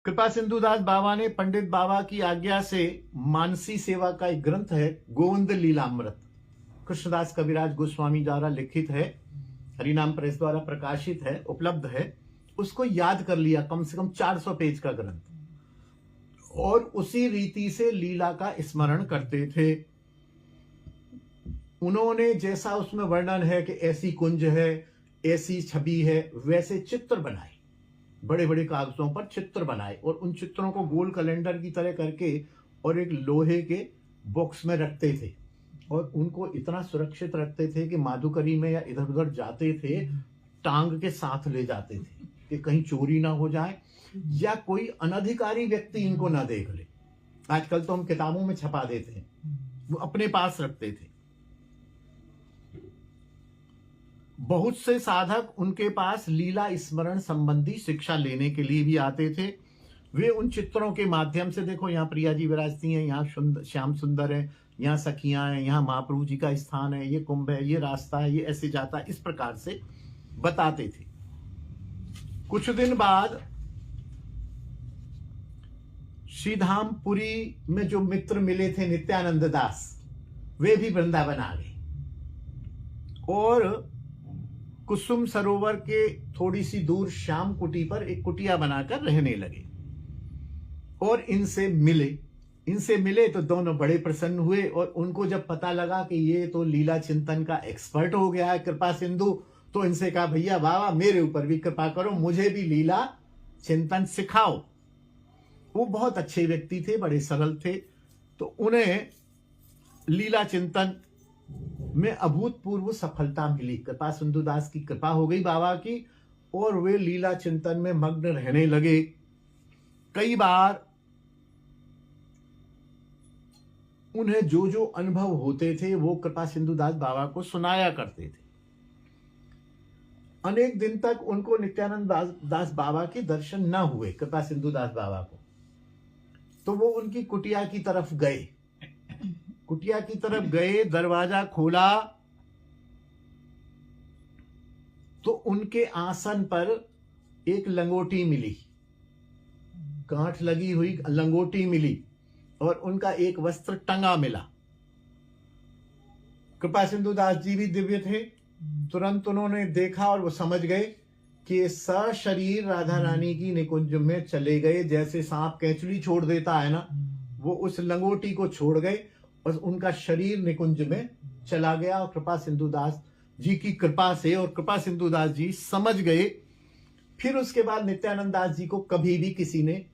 कृपा सिंधुदास बाबा ने पंडित बाबा की आज्ञा से मानसी सेवा का एक ग्रंथ है गोविंद लीलामृत, कृष्णदास कविराज गोस्वामी द्वारा लिखित है, हरिनाम प्रेस द्वारा प्रकाशित है, उपलब्ध है। उसको याद कर लिया, कम से कम 400 पेज का ग्रंथ, और उसी रीति से लीला का स्मरण करते थे। उन्होंने जैसा उसमें वर्णन है कि ऐसी कुंज है, ऐसी छवि है, वैसे चित्र बनाए, बड़े बड़े कागजों पर चित्र बनाए, और उन चित्रों को गोल कैलेंडर की तरह करके और एक लोहे के बॉक्स में रखते थे, और उनको इतना सुरक्षित रखते थे कि माधुकरी में या इधर उधर जाते थे टांग के साथ ले जाते थे कि कहीं चोरी ना हो जाए या कोई अनधिकारी व्यक्ति इनको ना देख ले। आजकल तो हम किताबों में छपा देते हैं, वो अपने पास रखते थे। बहुत से साधक उनके पास लीला स्मरण संबंधी शिक्षा लेने के लिए भी आते थे। वे उन चित्रों के माध्यम से, देखो यहाँ प्रिया जी विराजती हैं, यहाँ श्याम सुंदर है, यहाँ सखियां हैं, यहाँ महाप्रभु जी का स्थान है, ये कुंभ है, ये रास्ता है, ये ऐसे जाता है, इस प्रकार से बताते थे। कुछ दिन बाद श्रीधामपुरी में जो मित्र मिले थे नित्यानंद दास, वे भी वृंदावन आ गए और कुसुम सरोवर के थोड़ी सी दूर श्याम कुटी पर एक कुटिया बनाकर रहने लगे और इनसे मिले तो दोनों बड़े प्रसन्न हुए। और उनको जब पता लगा कि ये तो लीला चिंतन का एक्सपर्ट हो गया है कृपा सिंधु, तो इनसे कहा भैया बाबा मेरे ऊपर भी कृपा करो, मुझे भी लीला चिंतन सिखाओ। वो बहुत अच्छे व्यक्ति थे, बड़े सरल थे, तो उन्हें लीला चिंतन में अभूतपूर्व सफलता मिली। कृपा सिंधुदास की कृपा हो गई बाबा की, और वे लीला चिंतन में मग्न रहने लगे। कई बार उन्हें जो जो अनुभव होते थे वो कृपा सिंधुदास बाबा को सुनाया करते थे। अनेक दिन तक उनको नित्यानंद दास बाबा के दर्शन न हुए कृपा सिंधुदास बाबा को, तो वो उनकी कुटिया की तरफ गए। कुटिया की तरफ गए, दरवाजा खोला तो उनके आसन पर एक लंगोटी मिली, गांठ लगी हुई लंगोटी मिली, और उनका एक वस्त्र टंगा मिला। कृपा सिंधुदास जी भी दिव्य थे, तुरंत उन्होंने देखा और वो समझ गए कि सशरीर राधा रानी की निकुंज में चले गए। जैसे सांप केंचुली छोड़ देता है ना, वो उस लंगोटी को छोड़ गए और उनका शरीर निकुंज में चला गया। और कृपा सिंधुदास जी की कृपा से, और कृपा सिंधुदास जी समझ गए। फिर उसके बाद नित्यानंद दास जी को कभी भी किसी ने